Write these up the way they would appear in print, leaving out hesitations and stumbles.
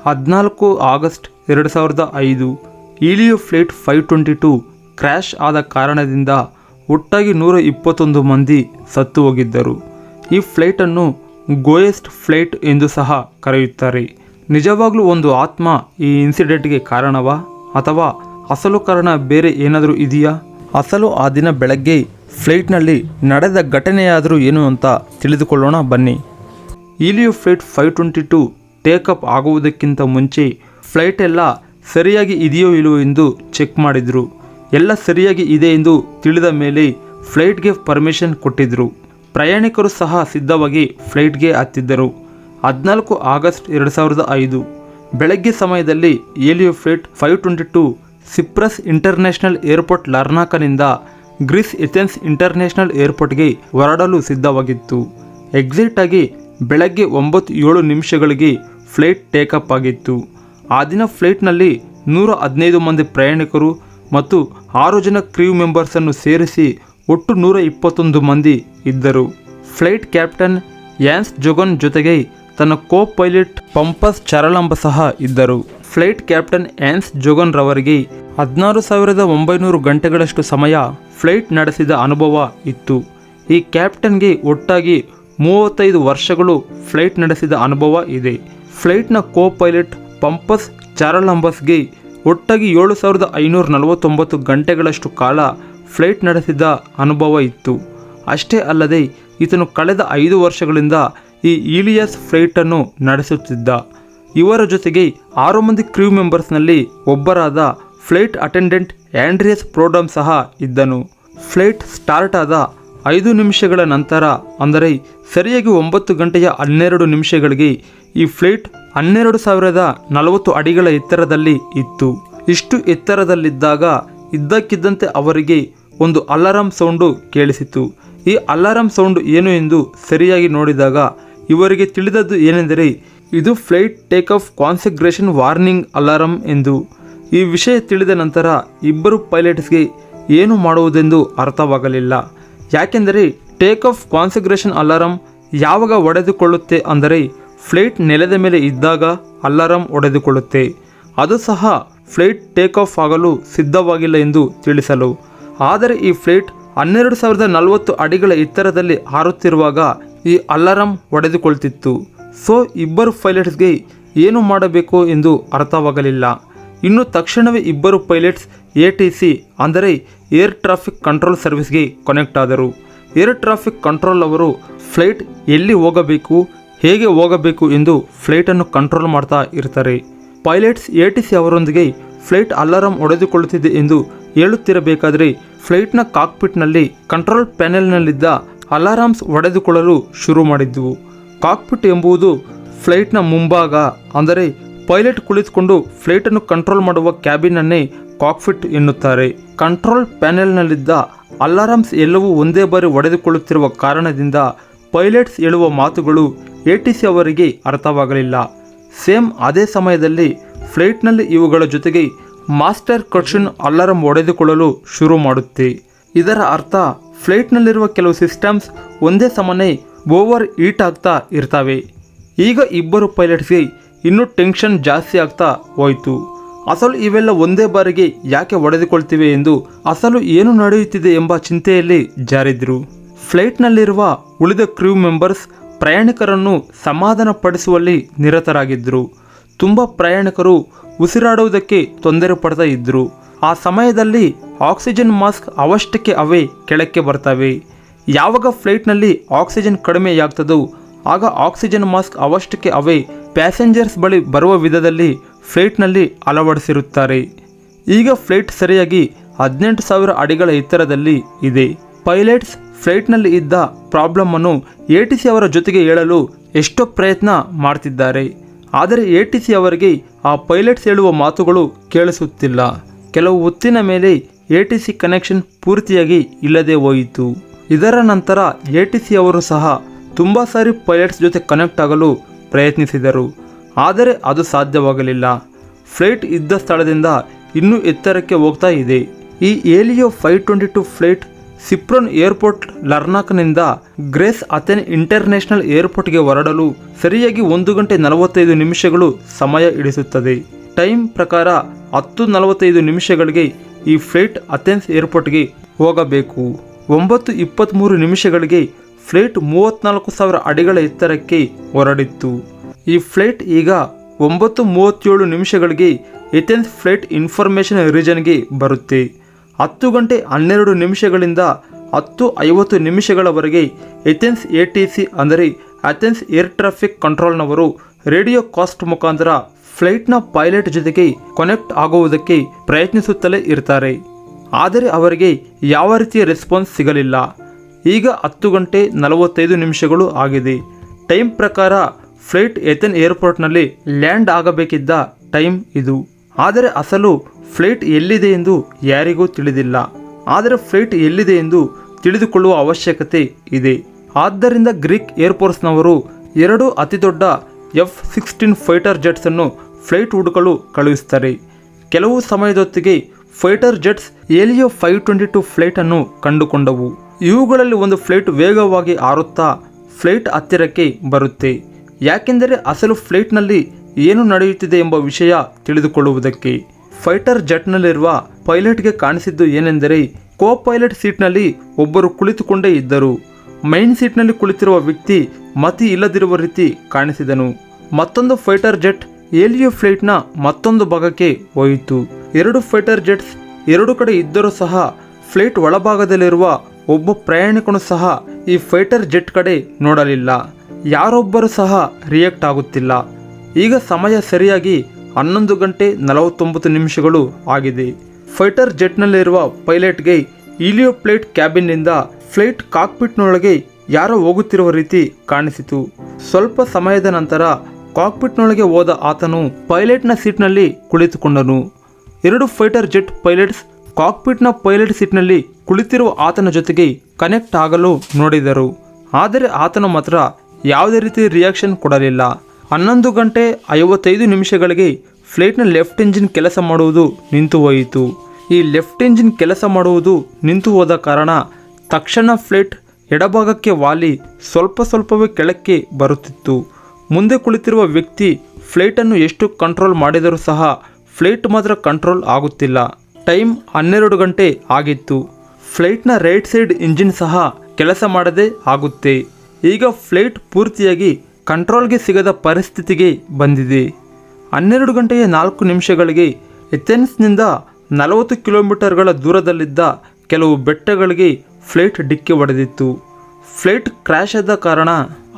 14 August 2005 ಈಲಿಯೋ flight 522 crash ಆದ ಕಾರಣದಿಂದ ಒಟ್ಟಾಗಿ 121 ಮಂದಿ ಸತ್ತು ಹೋಗಿದ್ದರು. ಈ ಫ್ಲೈಟನ್ನು ಗೋಯೆಸ್ಟ್ ಫ್ಲೈಟ್ ಎಂದು ಸಹ ಕರೆಯುತ್ತಾರೆ. ನಿಜವಾಗ್ಲೂ ಒಂದು ಆತ್ಮ ಈ ಇನ್ಸಿಡೆಂಟ್ಗೆ ಕಾರಣವಾ ಅಥವಾ ಅಸಲು ಕಾರಣ ಬೇರೆ ಏನಾದರೂ ಇದೆಯಾ? ಅಸಲು ಆ ದಿನ ಬೆಳಗ್ಗೆ ಫ್ಲೈಟ್ನಲ್ಲಿ ನಡೆದ ಘಟನೆಯಾದರೂ ಏನು ಅಂತ ತಿಳಿದುಕೊಳ್ಳೋಣ ಬನ್ನಿ. ಈಲಿಯೋ ಫ್ಲೈಟ್ 522 ಟೇಕಪ್ ಆಗುವುದಕ್ಕಿಂತ ಮುಂಚೆ ಫ್ಲೈಟ್ ಎಲ್ಲ ಸರಿಯಾಗಿ ಇದೆಯೋ ಇಲ್ಲವೋ ಎಂದು ಚೆಕ್ ಮಾಡಿದರು. ಎಲ್ಲ ಸರಿಯಾಗಿ ಇದೆ ಎಂದು ತಿಳಿದ ಮೇಲೆ ಫ್ಲೈಟ್ಗೆ ಪರ್ಮಿಷನ್ ಕೊಟ್ಟಿದ್ದರು. ಪ್ರಯಾಣಿಕರು ಸಹ ಸಿದ್ಧವಾಗಿ ಫ್ಲೈಟ್ಗೆ ಹತ್ತಿದ್ದರು. 14 ಆಗಸ್ಟ್ 2005 ಬೆಳಗ್ಗೆ ಸಮಯದಲ್ಲಿ Helios flight 522 Cyprus international airport ಲಾರ್ನಾಕನಿಂದ ಗ್ರೀಸ್ ಏಥೆನ್ಸ್ ಇಂಟರ್ನ್ಯಾಷನಲ್ ಏರ್ಪೋರ್ಟ್ಗೆ ಹೊರಡಲು ಸಿದ್ಧವಾಗಿತ್ತು. ಎಕ್ಸಾಕ್ಟಾಗಿ ಬೆಳಗ್ಗೆ 9:07 ಫ್ಲೈಟ್ ಟೇಕಪ್ ಆಗಿತ್ತು. ಆ ದಿನ ಫ್ಲೈಟ್ನಲ್ಲಿ 115 ಮಂದಿ ಪ್ರಯಾಣಿಕರು ಮತ್ತು 6 ಜನ ಕ್ರ್ಯೂ ಮೆಂಬರ್ಸನ್ನು ಸೇರಿಸಿ ಒಟ್ಟು 121 ಮಂದಿ ಇದ್ದರು. ಫ್ಲೈಟ್ ಕ್ಯಾಪ್ಟನ್ ಯಾನ್ಸ್ ಜೊಗನ್ ಜೊತೆಗೆ ತನ್ನ ಕೋ ಪೈಲಟ್ ಪಂಪಸ್ ಚಾರಲಂಬ ಸಹ ಇದ್ದರು. ಫ್ಲೈಟ್ ಕ್ಯಾಪ್ಟನ್ ಯಾನ್ಸ್ ಜೊಗನ್ ರವರಿಗೆ 16,900 ಗಂಟೆಗಳಷ್ಟು ಸಮಯ ಫ್ಲೈಟ್ ನಡೆಸಿದ ಅನುಭವ ಇತ್ತು. ಈ ಕ್ಯಾಪ್ಟನ್ಗೆ ಒಟ್ಟಾಗಿ 35 ವರ್ಷಗಳು ಫ್ಲೈಟ್ ನಡೆಸಿದ ಅನುಭವ ಇದೆ. ಫ್ಲೈಟ್ನ ಕೋ ಪೈಲಟ್ ಪಂಪಸ್ ಚಾರಲಂಬಸ್ಗೆ ಒಟ್ಟಾಗಿ 7,549 ಗಂಟೆಗಳಷ್ಟು ಕಾಲ ಫ್ಲೈಟ್ ನಡೆಸಿದ ಅನುಭವ ಇತ್ತು. ಅಷ್ಟೇ ಅಲ್ಲದೆ ಈತನು ಕಳೆದ 5 ವರ್ಷಗಳಿಂದ ಈ ಈಲಿಯಸ್ ಫ್ಲೈಟನ್ನು ನಡೆಸುತ್ತಿದ್ದ. ಇವರ ಜೊತೆಗೆ 6 ಮಂದಿ ಕ್ರ್ಯೂ ಮೆಂಬರ್ಸ್ನಲ್ಲಿ ಒಬ್ಬರಾದ ಫ್ಲೈಟ್ ಅಟೆಂಡೆಂಟ್ ಆಂಡ್ರಿಯಸ್ ಪ್ರೋಡಮ್ ಸಹ ಇದ್ದನು. ಫ್ಲೈಟ್ ಸ್ಟಾರ್ಟ್ ಆದ 5 ನಿಮಿಷಗಳ ನಂತರ ಅಂದರೆ ಸರಿಯಾಗಿ 9 ಗಂಟೆಯ 12 ನಿಮಿಷಗಳಿಗೆ ಈ ಫ್ಲೈಟ್ 12,040 ಅಡಿಗಳ ಎತ್ತರದಲ್ಲಿ ಇತ್ತು. ಇಷ್ಟು ಎತ್ತರದಲ್ಲಿದ್ದಾಗ ಇದ್ದಕ್ಕಿದ್ದಂತೆ ಅವರಿಗೆ ಒಂದು ಅಲಾರಾಮ್ ಸೌಂಡು ಕೇಳಿಸಿತು. ಈ ಅಲಾರಾಮ್ ಸೌಂಡ್ ಏನು ಎಂದು ಸರಿಯಾಗಿ ನೋಡಿದಾಗ ಇವರಿಗೆ ತಿಳಿದದ್ದು ಏನೆಂದರೆ ಇದು flight take off configuration warning alarm ಎಂದು. ಈ ವಿಷಯ ತಿಳಿದ ನಂತರ ಇಬ್ಬರು ಪೈಲಟ್ಸ್ಗೆ ಏನು ಮಾಡುವುದೆಂದು ಅರ್ಥವಾಗಲಿಲ್ಲ. ಯಾಕೆಂದರೆ ಟೇಕ್ ಆಫ್ ಕಾನ್ಫಿಗರೇಷನ್ ಅಲಾರಾಮ್ ಯಾವಾಗ ಒಡೆದುಕೊಳ್ಳುತ್ತೆ ಅಂದರೆ ಫ್ಲೈಟ್ ನೆಲದ ಮೇಲೆ ಇದ್ದಾಗ ಅಲಾರಾಮ್ ಒಡೆದುಕೊಳ್ಳುತ್ತೆ. ಅದು ಸಹ ಫ್ಲೈಟ್ ಟೇಕ್ ಆಫ್ ಆಗಲು ಸಿದ್ಧವಾಗಿಲ್ಲ ಎಂದು ತಿಳಿಸಲು. ಆದರೆ ಈ ಫ್ಲೈಟ್ 12,040 ಅಡಿಗಳ ಎತ್ತರದಲ್ಲಿ ಹಾರುತ್ತಿರುವಾಗ ಈ ಅಲಾರಾಮ್ ಒಡೆದುಕೊಳ್ತಿತ್ತು. ಸೊ ಇಬ್ಬರು ಪೈಲಟ್ಸ್ಗೆ ಏನು ಮಾಡಬೇಕು ಎಂದು ಅರ್ಥವಾಗಲಿಲ್ಲ. ಇನ್ನು ತಕ್ಷಣವೇ ಇಬ್ಬರು ಪೈಲಟ್ಸ್ ATC ಅಂದರೆ ಏರ್ ಟ್ರಾಫಿಕ್ ಕಂಟ್ರೋಲ್ ಸರ್ವಿಸ್ಗೆ ಕನೆಕ್ಟ್ ಆದರು. ಏರ್ ಟ್ರಾಫಿಕ್ ಕಂಟ್ರೋಲ್ ಅವರು ಫ್ಲೈಟ್ ಎಲ್ಲಿ ಹೋಗಬೇಕು, ಹೇಗೆ ಹೋಗಬೇಕು ಎಂದು ಫ್ಲೈಟನ್ನು ಕಂಟ್ರೋಲ್ ಮಾಡ್ತಾ ಇರ್ತಾರೆ. ಪೈಲಟ್ಸ್ ATC ಅವರೊಂದಿಗೆ ಫ್ಲೈಟ್ ಅಲಾರಾಮ್ ಒಡೆದುಕೊಳ್ಳುತ್ತಿದೆ ಎಂದು ಹೇಳುತ್ತಿರಬೇಕಾದರೆ ಫ್ಲೈಟ್ನ ಕಾಕ್ಪಿಟ್ನಲ್ಲಿ ಕಂಟ್ರೋಲ್ ಪ್ಯಾನೆಲ್ನಲ್ಲಿದ್ದ ಅಲಾರಾಮ್ಸ್ ಒಡೆದುಕೊಳ್ಳಲು ಶುರು ಮಾಡಿದ್ದವು. ಕಾಕ್ಪಿಟ್ ಎಂಬುದು ಫ್ಲೈಟ್ನ ಮುಂಭಾಗ ಅಂದರೆ ಪೈಲಟ್ ಕುಳಿತುಕೊಂಡು ಫ್ಲೈಟನ್ನು ಕಂಟ್ರೋಲ್ ಮಾಡುವ ಕ್ಯಾಬಿನನ್ನೇ ಕಾಕ್ಪಿಟ್ ಎನ್ನುತ್ತಾರೆ. ಕಂಟ್ರೋಲ್ ಪ್ಯಾನೆಲ್ನಲ್ಲಿದ್ದ ಅಲಾರಾಮ್ಸ್ ಎಲ್ಲವೂ ಒಂದೇ ಬಾರಿ ಒಡೆದುಕೊಳ್ಳುತ್ತಿರುವ ಕಾರಣದಿಂದ ಪೈಲಟ್ಸ್ ಹೇಳುವ ಮಾತುಗಳು ATC ಅವರಿಗೆ ಅರ್ಥವಾಗಲಿಲ್ಲ. ಸೇಮ್ ಅದೇ ಸಮಯದಲ್ಲಿ ಫ್ಲೈಟ್ನಲ್ಲಿ ಇವುಗಳ ಜೊತೆಗೆ ಮಾಸ್ಟರ್ ಕರ್ಷನ್ ಅಲಾರಾಮ್ ಒಡೆದುಕೊಳ್ಳಲು ಶುರು ಮಾಡುತ್ತೆ. ಇದರ ಅರ್ಥ ಫ್ಲೈಟ್ನಲ್ಲಿರುವ ಕೆಲವು ಸಿಸ್ಟಮ್ಸ್ ಒಂದೇ ಸಮನೆ ಓವರ್ ಹೀಟ್ ಆಗ್ತಾ ಇರ್ತವೆ. ಈಗ ಇಬ್ಬರು ಪೈಲಟ್ಸ್ಗೆ ಇನ್ನೂ ಟೆನ್ಷನ್ ಜಾಸ್ತಿ ಆಗ್ತಾ ಹೋಯಿತು. ಅಸಲು ಇವೆಲ್ಲ ಒಂದೇ ಬಾರಿಗೆ ಯಾಕೆ ಒಡೆದುಕೊಳ್ತಿವೆ ಎಂದು, ಅಸಲು ಏನು ನಡೆಯುತ್ತಿದೆ ಎಂಬ ಚಿಂತೆಯಲ್ಲಿ ಜಾರಿದ್ರು. ಫ್ಲೈಟ್ನಲ್ಲಿರುವ ಉಳಿದ ಕ್ರ್ಯೂ ಮೆಂಬರ್ಸ್ ಪ್ರಯಾಣಿಕರನ್ನು ಸಮಾಧಾನ ಪಡಿಸುವಲ್ಲಿ ನಿರತರಾಗಿದ್ದರು. ತುಂಬ ಪ್ರಯಾಣಿಕರು ಉಸಿರಾಡುವುದಕ್ಕೆ ತೊಂದರೆ ಪಡ್ತಾ ಇದ್ದರು. ಆ ಸಮಯದಲ್ಲಿ ಆಕ್ಸಿಜನ್ ಮಾಸ್ಕ್ ಅವಷ್ಟಕ್ಕೆ ಅವೇ ಕೆಳಕ್ಕೆ ಬರ್ತವೆ. ಯಾವಾಗ ಫ್ಲೈಟ್ನಲ್ಲಿ ಆಕ್ಸಿಜನ್ ಕಡಿಮೆಯಾಗ್ತದೋ ಆಗ ಆಕ್ಸಿಜನ್ ಮಾಸ್ಕ್ ಅವಷ್ಟಕ್ಕೆ ಅವೇ ಪ್ಯಾಸೆಂಜರ್ಸ್ ಬಳಿ ಬರುವ ವಿಧದಲ್ಲಿ ಫ್ಲೈಟ್ನಲ್ಲಿ ಅಳವಡಿಸಿರುತ್ತಾರೆ. ಈಗ ಫ್ಲೈಟ್ ಸರಿಯಾಗಿ 18,000 ಅಡಿಗಳ ಎತ್ತರದಲ್ಲಿ ಇದೆ. ಪೈಲಟ್ಸ್ ಫ್ಲೈಟ್ನಲ್ಲಿ ಇದ್ದ ಪ್ರಾಬ್ಲಮ್ಮನ್ನು ATC ಅವರ ಜೊತೆಗೆ ಹೇಳಲು ಎಷ್ಟೋ ಪ್ರಯತ್ನ ಮಾಡ್ತಿದ್ದಾರೆ. ಆದರೆ ATC ಅವರಿಗೆ ಆ ಪೈಲಟ್ಸ್ ಹೇಳುವ ಮಾತುಗಳು ಕೇಳಿಸುತ್ತಿಲ್ಲ. ಕೆಲವು ಹೊತ್ತಿನ ಮೇಲೆ ATC ಕನೆಕ್ಷನ್ ಪೂರ್ತಿಯಾಗಿ ಇಲ್ಲದೆ ಹೋಯಿತು. ಇದರ ನಂತರ ATC ಅವರು ಸಹ ತುಂಬ ಸಾರಿ ಪೈಲಟ್ಸ್ ಜೊತೆ ಕನೆಕ್ಟ್ ಆಗಲು ಪ್ರಯತ್ನಿಸಿದರು. ಆದರೆ ಅದು ಸಾಧ್ಯವಾಗಲಿಲ್ಲ. ಫ್ಲೈಟ್ ಇದ್ದ ಸ್ಥಳದಿಂದ ಇನ್ನೂ ಎತ್ತರಕ್ಕೆ ಹೋಗ್ತಾ ಇದೆ. ಈ ಈಲಿಯೋ 522 ಫ್ಲೈಟ್ ಸಿಪ್ರೊನ್ ಏರ್ಪೋರ್ಟ್ ಲರ್ನಾಕ್ನಿಂದ ಗ್ರೇಸ್ ಅಥೆನ್ ಇಂಟರ್ನ್ಯಾಷನಲ್ ಏರ್ಪೋರ್ಟ್ಗೆ ಹೊರಡಲು ಸರಿಯಾಗಿ 1 ಗಂಟೆ 45 ನಿಮಿಷಗಳು ಸಮಯ ಹಿಡಿಸುತ್ತದೆ. ಟೈಮ್ ಪ್ರಕಾರ 10:45 ನಿಮಿಷಗಳಿಗೆ ಈ ಫ್ಲೈಟ್ ಅಥೆನ್ಸ್ ಏರ್ಪೋರ್ಟ್ಗೆ ಹೋಗಬೇಕು. 9:23 ನಿಮಿಷಗಳಿಗೆ ಫ್ಲೈಟ್ 34,000 ಅಡಿಗಳ ಎತ್ತರಕ್ಕೆ ಹೊರಡಿತ್ತು. ಈ ಫ್ಲೈಟ್ ಈಗ 9:37 ನಿಮಿಷಗಳಿಗೆ ಏಥೆನ್ಸ್ ಫ್ಲೈಟ್ ಇನ್ಫಾರ್ಮೇಷನ್ ರೀಜನ್ಗೆ ಬರುತ್ತೆ. 10 ಗಂಟೆ 12 ನಿಮಿಷಗಳಿಂದ 10:50 ನಿಮಿಷಗಳವರೆಗೆ ಏಥೆನ್ಸ್ ATC ಅಂದರೆ ಅಥೆನ್ಸ್ ಏರ್ ಟ್ರಾಫಿಕ್ ಕಂಟ್ರೋಲ್ನವರು ರೇಡಿಯೋ ಕಾಸ್ಟ್ ಮುಖಾಂತರ ಫ್ಲೈಟ್ನ ಪೈಲಟ್ ಜೊತೆಗೆ ಕನೆಕ್ಟ್ ಆಗುವುದಕ್ಕೆ ಪ್ರಯತ್ನಿಸುತ್ತಲೇ ಇರ್ತಾರೆ. ಆದರೆ ಅವರಿಗೆ ಯಾವ ರೀತಿಯ ರೆಸ್ಪಾನ್ಸ್ ಸಿಗಲಿಲ್ಲ. ಈಗ 10 ಗಂಟೆ 45 ನಿಮಿಷಗಳು ಆಗಿದೆ. ಟೈಮ್ ಪ್ರಕಾರ ಫ್ಲೈಟ್ ಏಥೆನ್ ಏರ್ಪೋರ್ಟ್ನಲ್ಲಿ ಲ್ಯಾಂಡ್ ಆಗಬೇಕಿದ್ದ ಟೈಮ್ ಇದು. ಆದರೆ ಅಸಲು ಫ್ಲೈಟ್ ಎಲ್ಲಿದೆ ಎಂದು ಯಾರಿಗೂ ತಿಳಿದಿಲ್ಲ. ಆದರೆ ಫ್ಲೈಟ್ ಎಲ್ಲಿದೆ ಎಂದು ತಿಳಿದುಕೊಳ್ಳುವ ಅವಶ್ಯಕತೆ ಇದೆ. ಆದ್ದರಿಂದ ಗ್ರೀಕ್ ಏರ್ಫೋರ್ಸ್ನವರು 2 ಅತಿದೊಡ್ಡ F-16 ಫೈಟರ್ ಜೆಟ್ಸನ್ನು ಫ್ಲೈಟ್ ಹುಡುಕಲು ಕಳುಹಿಸ್ತಾರೆ. ಕೆಲವು ಸಮಯದೊತ್ತಿಗೆ ಫೈಟರ್ ಜೆಟ್ಸ್ ಏಲಿಯೋ 522 ಫ್ಲೈಟನ್ನು ಕಂಡುಕೊಂಡವು. ಇವುಗಳಲ್ಲಿ ಒಂದು ಫ್ಲೈಟ್ ವೇಗವಾಗಿ ಹಾರುತ್ತಾ ಫ್ಲೈಟ್ ಹತ್ತಿರಕ್ಕೆ ಬರುತ್ತೆ. ಯಾಕೆಂದರೆ ಅಸಲು ಫ್ಲೈಟ್ನಲ್ಲಿ ಏನು ನಡೆಯುತ್ತಿದೆ ಎಂಬ ವಿಷಯ ತಿಳಿದುಕೊಳ್ಳುವುದಕ್ಕೆ. ಫೈಟರ್ ಜೆಟ್ನಲ್ಲಿರುವ ಪೈಲಟ್ಗೆ ಕಾಣಿಸಿದ್ದು ಏನೆಂದರೆ ಕೋ ಪೈಲಟ್ ಸೀಟ್ನಲ್ಲಿ ಒಬ್ಬರು ಕುಳಿತುಕೊಂಡೇ ಇದ್ದರು. ಮೈನ್ ಸೀಟ್ನಲ್ಲಿ ಕುಳಿತಿರುವ ವ್ಯಕ್ತಿ ಮತಿ ಇಲ್ಲದಿರುವ ರೀತಿ ಕಾಣಿಸಿದನು. ಮತ್ತೊಂದು ಫೈಟರ್ ಜೆಟ್ ಏಲಿಯೋ ಫ್ಲೈಟ್ನ ಮತ್ತೊಂದು ಭಾಗಕ್ಕೆ ಹೋಯಿತು. 2 ಫೈಟರ್ ಜೆಟ್ಸ್ 2 ಕಡೆ ಇದ್ದರೂ ಸಹ ಫ್ಲೈಟ್ ಒಳಭಾಗದಲ್ಲಿರುವ ಒಬ್ಬ ಪ್ರಯಾಣಿಕನು ಸಹ ಈ ಫೈಟರ್ ಜೆಟ್ ಕಡೆ ನೋಡಲಿಲ್ಲ. ಯಾರೊಬ್ಬರು ಸಹ ರಿಯಾಕ್ಟ್ ಆಗುತ್ತಿಲ್ಲ. ಈಗ ಸಮಯ ಸರಿಯಾಗಿ 11 ಗಂಟೆ 49 ನಿಮಿಷಗಳು ಆಗಿದೆ. ಫೈಟರ್ ಜೆಟ್ನಲ್ಲಿರುವ ಪೈಲಟ್ಗೆ ಈಲಿಯೋ ಫ್ಲೈಟ್ ಕ್ಯಾಬಿನ್ನಿಂದ ಫ್ಲೈಟ್ ಕಾಕ್ಪಿಟ್ನೊಳಗೆ ಯಾರೋ ಹೋಗುತ್ತಿರುವ ರೀತಿ ಕಾಣಿಸಿತು. ಸ್ವಲ್ಪ ಸಮಯದ ನಂತರ ಕಾಕ್ಪಿಟ್ನೊಳಗೆ ಹೋದ ಆತನು ಪೈಲಟ್ನ ಸೀಟ್ನಲ್ಲಿ ಕುಳಿತುಕೊಂಡನು. 2 ಫೈಟರ್ ಜೆಟ್ ಪೈಲಟ್ಸ್ ಕಾಕ್ಪಿಟ್ನ ಪೈಲಟ್ ಸೀಟ್ನಲ್ಲಿ ಕುಳಿತಿರುವ ಆತನ ಜೊತೆಗೆ ಕನೆಕ್ಟ್ ಆಗಲು ನೋಡಿದರು. ಆದರೆ ಆತನು ಮಾತ್ರ ಯಾವುದೇ ರೀತಿ ರಿಯಾಕ್ಷನ್ ಕೊಡಲಿಲ್ಲ. 11 ಗಂಟೆ 55 ನಿಮಿಷಗಳಿಗೆ ಫ್ಲೈಟ್ನ ಲೆಫ್ಟ್ ಇಂಜಿನ್ ಕೆಲಸ ಮಾಡುವುದು ನಿಂತು ಹೋಯಿತು. ಈ ಲೆಫ್ಟ್ ಇಂಜಿನ್ ಕೆಲಸ ಮಾಡುವುದು ನಿಂತು ಹೋದ ಕಾರಣ ತಕ್ಷಣ ಫ್ಲೈಟ್ ಎಡಭಾಗಕ್ಕೆ ವಾಲಿ ಸ್ವಲ್ಪವೇ ಕೆಳಕ್ಕೆ ಬರುತ್ತಿತ್ತು. ಮುಂದೆ ಕುಳಿತಿರುವ ವ್ಯಕ್ತಿ ಫ್ಲೈಟನ್ನು ಎಷ್ಟು ಕಂಟ್ರೋಲ್ ಮಾಡಿದರೂ ಸಹ ಫ್ಲೈಟ್ ಮಾತ್ರ ಕಂಟ್ರೋಲ್ ಆಗುತ್ತಿಲ್ಲ. ಟೈಮ್ 12 ಗಂಟೆ ಆಗಿತ್ತು. ಫ್ಲೈಟ್ನ ರೈಟ್ ಸೈಡ್ ಇಂಜಿನ್ ಸಹ ಕೆಲಸ ಮಾಡದೆ ಆಗುತ್ತೆ. ಈಗ ಫ್ಲೈಟ್ ಪೂರ್ತಿಯಾಗಿ ಕಂಟ್ರೋಲ್ಗೆ ಸಿಗದ ಪರಿಸ್ಥಿತಿಗೆ ಬಂದಿದೆ. 12 ಗಂಟೆಯ 4 ನಿಮಿಷಗಳಿಗೆ ಏಥೆನ್ಸ್ನಿಂದ 40 ಕಿಲೋಮೀಟರ್ಗಳ ದೂರದಲ್ಲಿದ್ದ ಕೆಲವು ಬೆಟ್ಟಗಳಿಗೆ ಫ್ಲೈಟ್ ಡಿಕ್ಕಿ ಹೊಡೆದಿತ್ತು. ಫ್ಲೈಟ್ ಕ್ರ್ಯಾಶ್ ಆದ ಕಾರಣ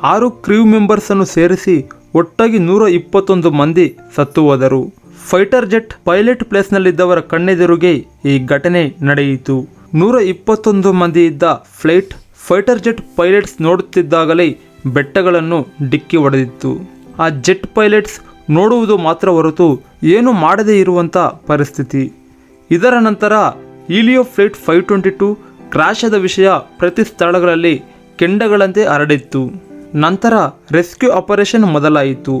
6 ಕ್ರೂ ಮೆಂಬರ್ಸನ್ನು ಸೇರಿಸಿ ಒಟ್ಟಾಗಿ 121 ಮಂದಿ ಸತ್ತು ಹೋದರು. ಫೈಟರ್ ಜೆಟ್ ಪೈಲಟ್ ಪ್ಲೇಸ್ನಲ್ಲಿದ್ದವರ ಕಣ್ಣೆದುರಿಗೆ ಈ ಘಟನೆ ನಡೆಯಿತು. 121 ಮಂದಿ ಇದ್ದ ಫ್ಲೈಟ್ ಫೈಟರ್ ಜೆಟ್ ಪೈಲಟ್ಸ್ ನೋಡುತ್ತಿದ್ದಾಗಲೇ ಬೆಟ್ಟಗಳನ್ನು ಡಿಕ್ಕಿ ಹೊಡೆದಿತ್ತು. ಆ ಜೆಟ್ ಪೈಲಟ್ಸ್ ನೋಡುವುದು ಮಾತ್ರ ಹೊರತು ಏನು ಮಾಡದೇ ಇರುವಂಥ ಪರಿಸ್ಥಿತಿ. ಇದರ ನಂತರ ಈಲಿಯೋ ಫ್ಲೈಟ್ 522 ಕ್ರ್ಯಾಶ್ ಆದ ವಿಷಯ ಪ್ರತಿ ಸ್ಥಳಗಳಲ್ಲಿ ಕೆಂಡಗಳಂತೆ ಹರಡಿತ್ತು. ನಂತರ ರೆಸ್ಕ್ಯೂ ಆಪರೇಷನ್ ಮೊದಲಾಯಿತು.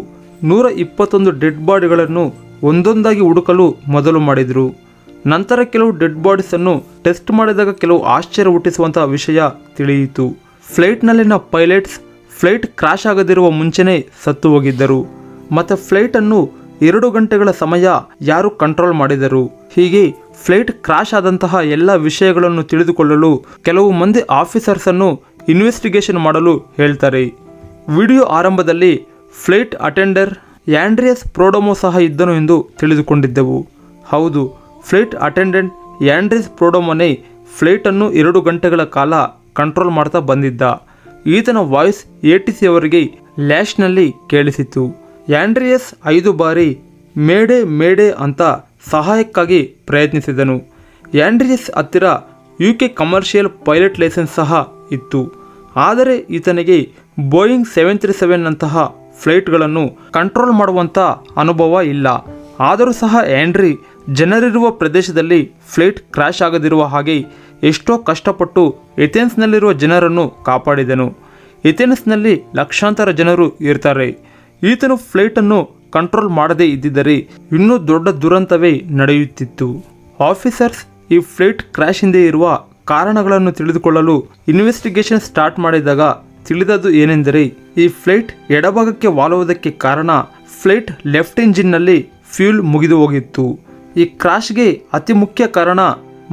121 ಡೆಡ್ ಬಾಡಿಗಳನ್ನು ಒಂದೊಂದಾಗಿ ಹುಡುಕಲು ಮೊದಲು ಮಾಡಿದರು. ನಂತರ ಕೆಲವು ಡೆಡ್ ಬಾಡೀಸನ್ನು ಟೆಸ್ಟ್ ಮಾಡಿದಾಗ ಕೆಲವು ಆಶ್ಚರ್ಯ ಹುಟ್ಟಿಸುವಂಥ ವಿಷಯ ತಿಳಿಯಿತು. ಫ್ಲೈಟ್ನಲ್ಲಿನ ಪೈಲಟ್ಸ್ ಫ್ಲೈಟ್ ಕ್ರ್ಯಾಶ್ ಆಗದಿರುವ ಮುಂಚೆನೇ ಸತ್ತು ಹೋಗಿದ್ದರು. ಮತ್ತು ಫ್ಲೈಟನ್ನು 2 ಗಂಟೆಗಳ ಸಮಯ ಯಾರು ಕಂಟ್ರೋಲ್ ಮಾಡಿದರು. ಹೀಗೆ ಫ್ಲೈಟ್ ಕ್ರ್ಯಾಶ್ ಆದಂತಹ ಎಲ್ಲ ವಿಷಯಗಳನ್ನು ತಿಳಿದುಕೊಳ್ಳಲು ಕೆಲವು ಮಂದಿ ಆಫೀಸರ್ಸನ್ನು ಇನ್ವೆಸ್ಟಿಗೇಷನ್ ಮಾಡಲು ಹೇಳ್ತಾರೆ. ವಿಡಿಯೋ ಆರಂಭದಲ್ಲಿ ಫ್ಲೈಟ್ ಅಟೆಂಡರ್ ಆಂಡ್ರಿಯಾಸ್ ಪ್ರೋಡೋಮೋ ಸಹ ಇದ್ದನು ಎಂದು ತಿಳಿದುಕೊಂಡಿದ್ದೆವು. ಹೌದು, ಫ್ಲೈಟ್ ಅಟೆಂಡೆಂಟ್ ಆಂಡ್ರಿಯಾಸ್ ಪ್ರೋಡೋಮೋನೇ ಫ್ಲೈಟನ್ನು 2 ಗಂಟೆಗಳ ಕಾಲ ಕಂಟ್ರೋಲ್ ಮಾಡ್ತಾ ಬಂದಿದ್ದ. ಈತನ ವಾಯ್ಸ್ ATC ಅವರಿಗೆ ಲ್ಯಾಶ್ನಲ್ಲಿ ಕೇಳಿಸಿತು. ಆಂಡ್ರಿಯಾಸ್ 5 ಬಾರಿ ಮೇಡೆ ಮೇಡೆ ಅಂತ ಸಹಾಯಕ್ಕಾಗಿ ಪ್ರಯತ್ನಿಸಿದನು. ಆಂಡ್ರಿಯಾಸ್ ಹತ್ತಿರ UK ಕಮರ್ಷಿಯಲ್ ಪೈಲಟ್ ಲೈಸೆನ್ಸ್ ಸಹ ಇತ್ತು. ಆದರೆ ಈತನಿಗೆ ಬೋಯಿಂಗ್ 737 ನಂತಹ ಫ್ಲೈಟ್ಗಳನ್ನು ಕಂಟ್ರೋಲ್ ಮಾಡುವಂಥ ಅನುಭವ ಇಲ್ಲ. ಆದರೂ ಸಹ ಆಂಡ್ರಿ ಜನರಿರುವ ಪ್ರದೇಶದಲ್ಲಿ ಫ್ಲೈಟ್ ಕ್ರ್ಯಾಶ್ ಆಗದಿರುವ ಹಾಗೆ ಎಷ್ಟೋ ಕಷ್ಟಪಟ್ಟು ಏಥೆನ್ಸ್ನಲ್ಲಿರುವ ಜನರನ್ನು ಕಾಪಾಡಿದನು. ಏಥೆನ್ಸ್ನಲ್ಲಿ ಲಕ್ಷಾಂತರ ಜನರು ಇರ್ತಾರೆ. ಈತನು ಫ್ಲೈಟನ್ನು ಕಂಟ್ರೋಲ್ ಮಾಡದೇ ಇದ್ದಿದ್ದರೆ ಇನ್ನೂ ದೊಡ್ಡ ದುರಂತವೇ ನಡೆಯುತ್ತಿತ್ತು. ಆಫೀಸರ್ಸ್ ಈ ಫ್ಲೈಟ್ ಕ್ರ್ಯಾಶ್ ಹಿಂದೆ ಇರುವ ಕಾರಣಗಳನ್ನು ತಿಳಿದುಕೊಳ್ಳಲು ಇನ್ವೆಸ್ಟಿಗೇಷನ್ ಸ್ಟಾರ್ಟ್ ಮಾಡಿದಾಗ ತಿಳಿದದ್ದು ಏನೆಂದರೆ ಈ ಫ್ಲೈಟ್ ಎಡಭಾಗಕ್ಕೆ ವಾಲುವುದಕ್ಕೆ ಕಾರಣ ಫ್ಲೈಟ್ ಲೆಫ್ಟ್ ಇಂಜಿನ್ನಲ್ಲಿ ಫ್ಯೂಲ್ ಮುಗಿದು ಹೋಗಿತ್ತು. ಈ ಕ್ರಾಶ್ಗೆ ಅತಿ ಮುಖ್ಯ ಕಾರಣ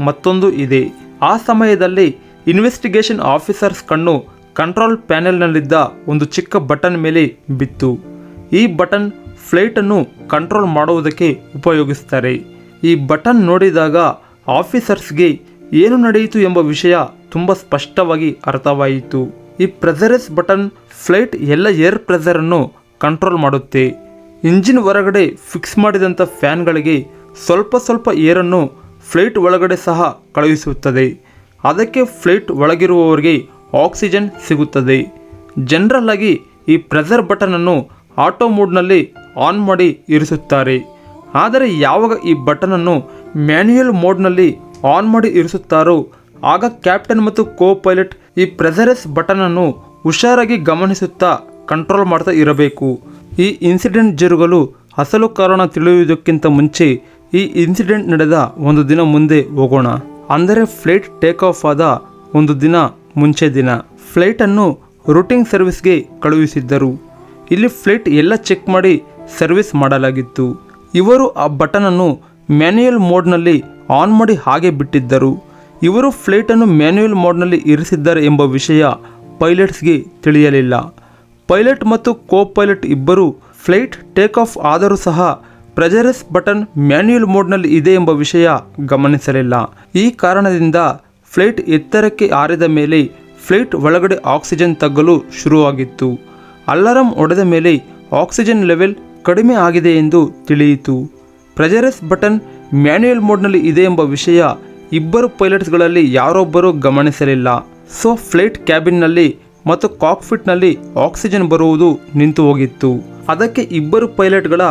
ಮತ್ತೊಂದು ಇದೆ. ಆ ಸಮಯದಲ್ಲಿ ಇನ್ವೆಸ್ಟಿಗೇಷನ್ ಆಫೀಸರ್ಸ್ ಕಣ್ಣು ಕಂಟ್ರೋಲ್ ಪ್ಯಾನೆಲ್ನಲ್ಲಿದ್ದ ಒಂದು ಚಿಕ್ಕ ಬಟನ್ ಮೇಲೆ ಬಿತ್ತು. ಈ ಬಟನ್ ಫ್ಲೈಟನ್ನು ಕಂಟ್ರೋಲ್ ಮಾಡುವುದಕ್ಕೆ ಉಪಯೋಗಿಸ್ತಾರೆ. ಈ ಬಟನ್ ನೋಡಿದಾಗ ಆಫೀಸರ್ಸ್ಗೆ ಏನು ನಡೆಯಿತು ಎಂಬ ವಿಷಯ ತುಂಬ ಸ್ಪಷ್ಟವಾಗಿ ಅರ್ಥವಾಯಿತು. ಈ ಪ್ರೆಸರೆಸ್ ಬಟನ್ ಫ್ಲೈಟ್ ಎಲ್ಲ ಏರ್ ಪ್ರೆಸರನ್ನು ಕಂಟ್ರೋಲ್ ಮಾಡುತ್ತೆ. ಇಂಜಿನ್ ಹೊರಗಡೆ ಫಿಕ್ಸ್ ಮಾಡಿದಂಥ ಫ್ಯಾನ್ಗಳಿಗೆ ಸ್ವಲ್ಪ ಏರನ್ನು ಫ್ಲೈಟ್ ಒಳಗಡೆ ಸಹ ಕಳುಹಿಸುತ್ತದೆ. ಅದಕ್ಕೆ ಫ್ಲೈಟ್ ಒಳಗಿರುವವರಿಗೆ ಆಕ್ಸಿಜನ್ ಸಿಗುತ್ತದೆ. ಜನರಲ್ ಆಗಿ ಈ ಪ್ರೆಸರ್ ಬಟನನ್ನು ಆಟೋ ಮೋಡ್ನಲ್ಲಿ ಆನ್ ಮಾಡಿ ಇರಿಸುತ್ತಾರೆ. ಆದರೆ ಯಾವಾಗ ಈ ಬಟನನ್ನು ಮ್ಯಾನ್ಯುಯಲ್ ಮೋಡ್ನಲ್ಲಿ ಆನ್ ಮಾಡಿ ಇರಿಸುತ್ತಾರೋ ಆಗ ಕ್ಯಾಪ್ಟನ್ ಮತ್ತು ಕೋ ಪೈಲಟ್ ಈ ಪ್ರೆಸರೆಸ್ ಬಟನನ್ನು ಹುಷಾರಾಗಿ ಗಮನಿಸುತ್ತಾ ಕಂಟ್ರೋಲ್ ಮಾಡ್ತಾ ಇರಬೇಕು. ಈ ಇನ್ಸಿಡೆಂಟ್ ಜರುಗಲು ಅಸಲು ಕಾರಣ ತಿಳಿಯುವುದಕ್ಕಿಂತ ಮುಂಚೆ ಈ ಇನ್ಸಿಡೆಂಟ್ ನಡೆದ ಒಂದು ದಿನ ಮುಂದೆ ಹೋಗೋಣ. ಅಂದರೆ ಫ್ಲೈಟ್ ಟೇಕ್ ಆಫ್ ಆದ ಒಂದು ದಿನ ಮುಂಚೆ ದಿನ ಫ್ಲೈಟನ್ನು ರೂಟಿಂಗ್ ಸರ್ವಿಸ್ಗೆ ಕಳುಹಿಸಿದ್ದರು. ಇಲ್ಲಿ ಫ್ಲೈಟ್ ಎಲ್ಲ ಚೆಕ್ ಮಾಡಿ ಸರ್ವಿಸ್ ಮಾಡಲಾಗಿತ್ತು. ಇವರು ಆ ಬಟನನ್ನು ಮ್ಯಾನ್ಯುಯಲ್ ಮೋಡ್ನಲ್ಲಿ ಆನ್ ಮಾಡಿ ಹಾಗೆ ಬಿಟ್ಟಿದ್ದರು. ಇವರು ಫ್ಲೈಟನ್ನು ಮ್ಯಾನ್ಯುಯಲ್ ಮೋಡ್ನಲ್ಲಿ ಇರಿಸಿದ್ದಾರೆ ಎಂಬ ವಿಷಯ ಪೈಲಟ್ಸ್ಗೆ ತಿಳಿಯಲಿಲ್ಲ. ಪೈಲಟ್ ಮತ್ತು ಕೋ ಪೈಲಟ್ ಇಬ್ಬರು ಫ್ಲೈಟ್ ಟೇಕ್ ಆಫ್ ಆದರೂ ಸಹ ಪ್ರೆಸರೆಸ್ ಬಟನ್ ಮ್ಯಾನ್ಯುಯಲ್ ಮೋಡ್ನಲ್ಲಿ ಇದೆ ಎಂಬ ವಿಷಯ ಗಮನಿಸಲಿಲ್ಲ. ಈ ಕಾರಣದಿಂದ ಫ್ಲೈಟ್ ಎತ್ತರಕ್ಕೆ ಹಾರಿದ ಮೇಲೆ ಫ್ಲೈಟ್ ಒಳಗಡೆ ಆಕ್ಸಿಜನ್ ತಗ್ಗಲು ಶುರುವಾಗಿತ್ತು. ಅಲಾರಂ ಹೊಡೆದ ಮೇಲೆ ಆಕ್ಸಿಜನ್ ಲೆವೆಲ್ ಕಡಿಮೆ ಆಗಿದೆ ಎಂದು ತಿಳಿಯಿತು. ಪ್ರೆಸರೆಸ್ ಬಟನ್ ಮ್ಯಾನ್ಯುಯಲ್ ಮೋಡ್ನಲ್ಲಿ ಇದೆ ಎಂಬ ವಿಷಯ ಇಬ್ಬರು ಪೈಲಟ್ಸ್ಗಳಲ್ಲಿ ಯಾರೊಬ್ಬರೂ ಗಮನಿಸಲಿಲ್ಲ. ಸೊ ಫ್ಲೈಟ್ ಕ್ಯಾಬಿನ್ನಲ್ಲಿ ಮತ್ತು ಕಾಕ್ಪಿಟ್ನಲ್ಲಿ ಆಕ್ಸಿಜನ್ ಬರುವುದು ನಿಂತು ಹೋಗಿತ್ತು. ಅದಕ್ಕೆ ಇಬ್ಬರು ಪೈಲಟ್ಗಳ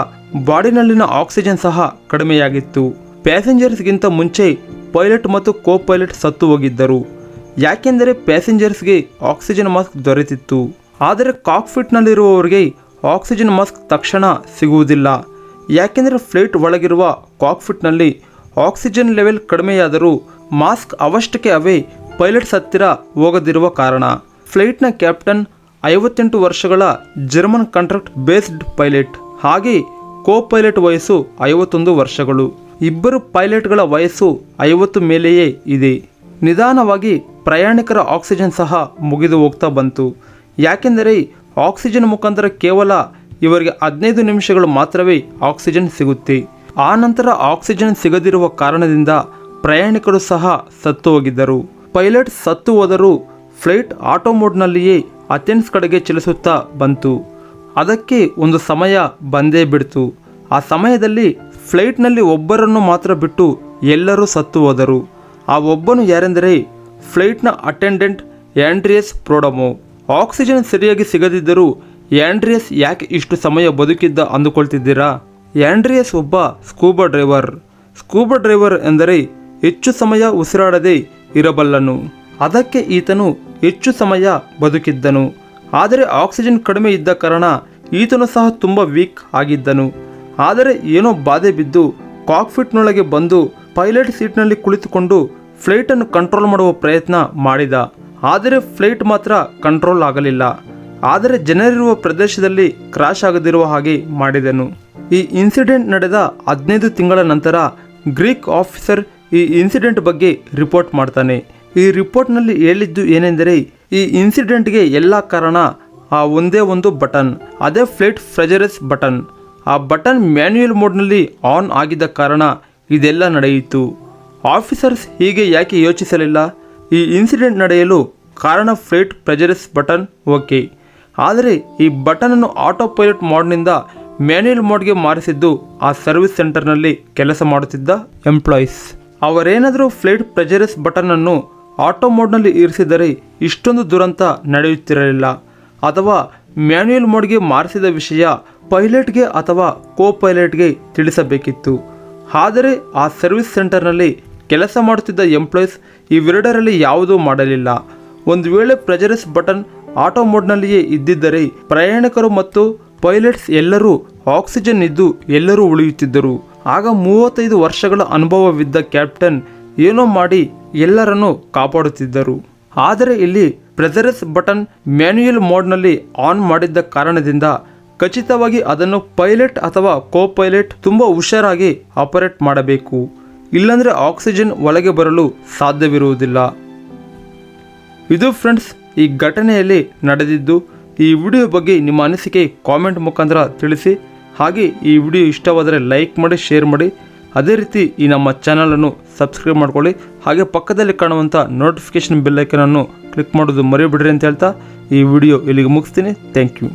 ಬಾಡಿನಲ್ಲಿನ ಆಕ್ಸಿಜನ್ ಸಹ ಕಡಿಮೆಯಾಗಿತ್ತು. ಪ್ಯಾಸೆಂಜರ್ಸ್ಗಿಂತ ಮುಂಚೆ ಪೈಲಟ್ ಮತ್ತು ಕೋ ಪೈಲಟ್ ಸತ್ತು ಹೋಗಿದ್ದರು. ಯಾಕೆಂದರೆ ಪ್ಯಾಸೆಂಜರ್ಸ್ಗೆ ಆಕ್ಸಿಜನ್ ಮಾಸ್ಕ್ ದೊರೆತಿತ್ತು. ಆದರೆ ಕಾಕ್ಪಿಟ್ನಲ್ಲಿರುವವರಿಗೆ ಆಕ್ಸಿಜನ್ ಮಾಸ್ಕ್ ತಕ್ಷಣ ಸಿಗುವುದಿಲ್ಲ. ಯಾಕೆಂದರೆ ಫ್ಲೈಟ್ ಒಳಗಿರುವ ಕಾಕ್ಪಿಟ್ನಲ್ಲಿ ಆಕ್ಸಿಜನ್ ಲೆವೆಲ್ ಕಡಿಮೆಯಾದರೂ ಮಾಸ್ಕ್ ಅವಷ್ಟಕ್ಕೆ ಅವೇ ಪೈಲಟ್ಸ್ ಹತ್ತಿರ ಹೋಗದಿರುವ ಕಾರಣ. ಫ್ಲೈಟ್ನ ಕ್ಯಾಪ್ಟನ್ 58 ವರ್ಷಗಳ ಜರ್ಮನ್ ಕಾಂಟ್ರಾಕ್ಟ್ ಬೇಸ್ಡ್ ಪೈಲಟ್. ಹಾಗೆ ಕೋ ಪೈಲಟ್ ವಯಸ್ಸು 51 ವರ್ಷಗಳು. ಇಬ್ಬರು ಪೈಲಟ್ಗಳ ವಯಸ್ಸು 50 ಮೇಲೆಯೇ ಇದೆ. ನಿಧಾನವಾಗಿ ಪ್ರಯಾಣಿಕರ ಆಕ್ಸಿಜನ್ ಸಹ ಮುಗಿದು ಹೋಗ್ತಾ ಬಂತು. ಯಾಕೆಂದರೆ ಆಕ್ಸಿಜನ್ ಮುಖಾಂತರ ಕೇವಲ ಇವರಿಗೆ 15 ನಿಮಿಷಗಳು ಮಾತ್ರವೇ ಆಕ್ಸಿಜನ್ ಸಿಗುತ್ತೆ. ಆ ನಂತರ ಆಕ್ಸಿಜನ್ ಸಿಗದಿರುವ ಕಾರಣದಿಂದ ಪ್ರಯಾಣಿಕರು ಸಹ ಸತ್ತು ಹೋಗಿದ್ದರು. ಪೈಲಟ್ ಸತ್ತು ಹೋದರೂ ಫ್ಲೈಟ್ ಆಟೋ ಮೋಡ್ನಲ್ಲಿಯೇ ಅಥೆನ್ಸ್ ಕಡೆಗೆ ಚಲಿಸುತ್ತಾ ಬಂತು. ಅದಕ್ಕೆ ಒಂದು ಸಮಯ ಬಂದೇ ಬಿಡ್ತು. ಆ ಸಮಯದಲ್ಲಿ ಫ್ಲೈಟ್ನಲ್ಲಿ ಒಬ್ಬರನ್ನು ಮಾತ್ರ ಬಿಟ್ಟು ಎಲ್ಲರೂ ಸತ್ತು ಹೋದರು. ಆ ಒಬ್ಬನು ಯಾರೆಂದರೆ ಫ್ಲೈಟ್ನ ಅಟೆಂಡೆಂಟ್ ಆಂಡ್ರಿಯಸ್ ಪ್ರೋಡಮೋ. ಆಕ್ಸಿಜನ್ ಸರಿಯಾಗಿ ಸಿಗದಿದ್ದರೂ ಆಂಡ್ರಿಯಸ್ ಯಾಕೆ ಇಷ್ಟು ಸಮಯ ಬದುಕಿದ್ದ ಅಂದುಕೊಳ್ತಿದ್ದೀರಾ? ಆಂಡ್ರಿಯಸ್ ಒಬ್ಬ ಸ್ಕೂಬಾ ಡ್ರೈವರ್. ಸ್ಕೂಬಾ ಡ್ರೈವರ್ ಎಂದರೆ ಹೆಚ್ಚು ಸಮಯ ಉಸಿರಾಡದೆ ಇರಬಲ್ಲನು. ಅದಕ್ಕೆ ಈತನು ಹೆಚ್ಚು ಸಮಯ ಬದುಕಿದ್ದನು. ಆದರೆ ಆಕ್ಸಿಜನ್ ಕಡಿಮೆ ಇದ್ದ ಕಾರಣ ಈತನು ಸಹ ತುಂಬ ವೀಕ್ ಆಗಿದ್ದನು. ಆದರೆ ಏನೋ ಬಾಧೆ ಬಿದ್ದು ಕಾಕ್ಪಿಟ್ನೊಳಗೆ ಬಂದು ಪೈಲಟ್ ಸೀಟ್ನಲ್ಲಿ ಕುಳಿತುಕೊಂಡು ಫ್ಲೈಟನ್ನು ಕಂಟ್ರೋಲ್ ಮಾಡುವ ಪ್ರಯತ್ನ ಮಾಡಿದ. ಆದರೆ ಫ್ಲೈಟ್ ಮಾತ್ರ ಕಂಟ್ರೋಲ್ ಆಗಲಿಲ್ಲ. ಆದರೆ ಜನರಿರುವ ಪ್ರದೇಶದಲ್ಲಿ ಕ್ರಾಶ್ ಆಗದಿರುವ ಹಾಗೆ ಮಾಡಿದನು. ಈ ಇನ್ಸಿಡೆಂಟ್ ನಡೆದ 15 ತಿಂಗಳ ನಂತರ ಗ್ರೀಕ್ ಆಫೀಸರ್ ಈ ಇನ್ಸಿಡೆಂಟ್ ಬಗ್ಗೆ ರಿಪೋರ್ಟ್ ಮಾಡ್ತಾನೆ. ಈ ರಿಪೋರ್ಟ್ನಲ್ಲಿ ಹೇಳಿದ್ದು ಏನೆಂದರೆ ಈ ಇನ್ಸಿಡೆಂಟ್ಗೆ ಎಲ್ಲ ಕಾರಣ ಆ ಒಂದೇ ಒಂದು ಬಟನ್, ಅದೇ ಫ್ಲೈಟ್ ಪ್ರೆಸರೆಸ್ ಬಟನ್. ಆ ಬಟನ್ ಮ್ಯಾನ್ಯುಯಲ್ ಮೋಡ್ನಲ್ಲಿ ಆನ್ ಆಗಿದ್ದ ಕಾರಣ ಇದೆಲ್ಲ ನಡೆಯಿತು. ಆಫೀಸರ್ಸ್ ಹೀಗೆ ಯಾಕೆ ಯೋಚಿಸಲಿಲ್ಲ? ಈ ಇನ್ಸಿಡೆಂಟ್ ನಡೆಯಲು ಕಾರಣ ಫ್ಲೈಟ್ ಪ್ರೆಸರೆಸ್ ಬಟನ್ ಓಕೆ. ಆದರೆ ಈ ಬಟನನ್ನು ಆಟೋ ಪೈಲಟ್ ಮೋಡ್ನಿಂದ ಮ್ಯಾನ್ಯುಯಲ್ ಮೋಡ್ಗೆ ಮಾರಿಸಿದ್ದು ಆ ಸರ್ವಿಸ್ ಸೆಂಟರ್ನಲ್ಲಿ ಕೆಲಸ ಮಾಡುತ್ತಿದ್ದ ಎಂಪ್ಲಾಯೀಸ್. ಅವರೇನಾದರೂ ಫ್ಲೈಟ್ ಪ್ರೆಸರೆಸ್ ಬಟನನ್ನು ಆಟೋ ಮೋಡ್ನಲ್ಲಿ ಇರಿಸಿದರೆ ಇಷ್ಟೊಂದು ದುರಂತ ನಡೆಯುತ್ತಿರಲಿಲ್ಲ. ಅಥವಾ ಮ್ಯಾನ್ಯುಯಲ್ ಮೋಡ್ಗೆ ಮಾರಿಸಿದ ವಿಷಯ ಪೈಲಟ್ಗೆ ಅಥವಾ ಕೋ ಪೈಲಟ್ಗೆ ತಿಳಿಸಬೇಕಿತ್ತು. ಆದರೆ ಆ ಸರ್ವಿಸ್ ಸೆಂಟರ್ನಲ್ಲಿ ಕೆಲಸ ಮಾಡುತ್ತಿದ್ದ ಎಂಪ್ಲಾಯೀಸ್ ಇವೆರಡರಲ್ಲಿ ಯಾವುದೂ ಮಾಡಲಿಲ್ಲ. ಒಂದು ವೇಳೆ ಪ್ರೆಸರೆಸ್ ಬಟನ್ ಆಟೋ ಮೋಡ್ನಲ್ಲಿಯೇ ಇದ್ದಿದ್ದರೆ ಪ್ರಯಾಣಿಕರು ಮತ್ತು ಪೈಲಟ್ಸ್ ಎಲ್ಲರೂ ಆಕ್ಸಿಜನ್ ಇದ್ದು ಎಲ್ಲರೂ ಉಳಿಯುತ್ತಿದ್ದರು. ಆಗ 35 ವರ್ಷಗಳ ಅನುಭವವಿದ್ದ ಕ್ಯಾಪ್ಟನ್ ಏನೋ ಮಾಡಿ ಎಲ್ಲರನ್ನೂ ಕಾಪಾಡುತ್ತಿದ್ದರು. ಆದರೆ ಇಲ್ಲಿ ಪ್ರೆಸರೆಸ್ ಬಟನ್ ಮ್ಯಾನ್ಯುಯಲ್ ಮೋಡ್ನಲ್ಲಿ ಆನ್ ಮಾಡಿದ್ದ ಕಾರಣದಿಂದ ಖಚಿತವಾಗಿ ಅದನ್ನು ಪೈಲಟ್ ಅಥವಾ ಕೋ ಪೈಲಟ್ ತುಂಬ ಹುಷಾರಾಗಿ ಆಪರೇಟ್ ಮಾಡಬೇಕು, ಇಲ್ಲಾಂದರೆ ಆಕ್ಸಿಜನ್ ಒಳಗೆ ಬರಲು ಸಾಧ್ಯವಿರುವುದಿಲ್ಲ. ಇದು ಫ್ರೆಂಡ್ಸ್ ಈ ಘಟನೆಯಲ್ಲಿ ನಡೆದಿದ್ದು. ಈ ವಿಡಿಯೋ ಬಗ್ಗೆ ನಿಮ್ಮ ಅನಿಸಿಕೆ ಕಾಮೆಂಟ್ ಮುಖಾಂತರ ತಿಳಿಸಿ. ಹಾಗೆ ಈ ವಿಡಿಯೋ ಇಷ್ಟವಾದರೆ ಲೈಕ್ ಮಾಡಿ, ಶೇರ್ ಮಾಡಿ. ಅದೇ ರೀತಿ ಈ ನಮ್ಮ ಚಾನಲನ್ನು ಸಬ್ಸ್ಕ್ರೈಬ್ ಮಾಡ್ಕೊಳ್ಳಿ. ಹಾಗೆ ಪಕ್ಕದಲ್ಲಿ ಕಾಣುವಂಥ ನೋಟಿಫಿಕೇಷನ್ ಬೆಲ್ ಐಕನನ್ನು ಕ್ಲಿಕ್ ಮಾಡೋದು ಮರೆಯಬಿಡ್ರಿ ಅಂತ ಹೇಳ್ತಾ ಈ ವಿಡಿಯೋ ಇಲ್ಲಿಗೆ ಮುಗಿಸ್ತೀನಿ. Thank you.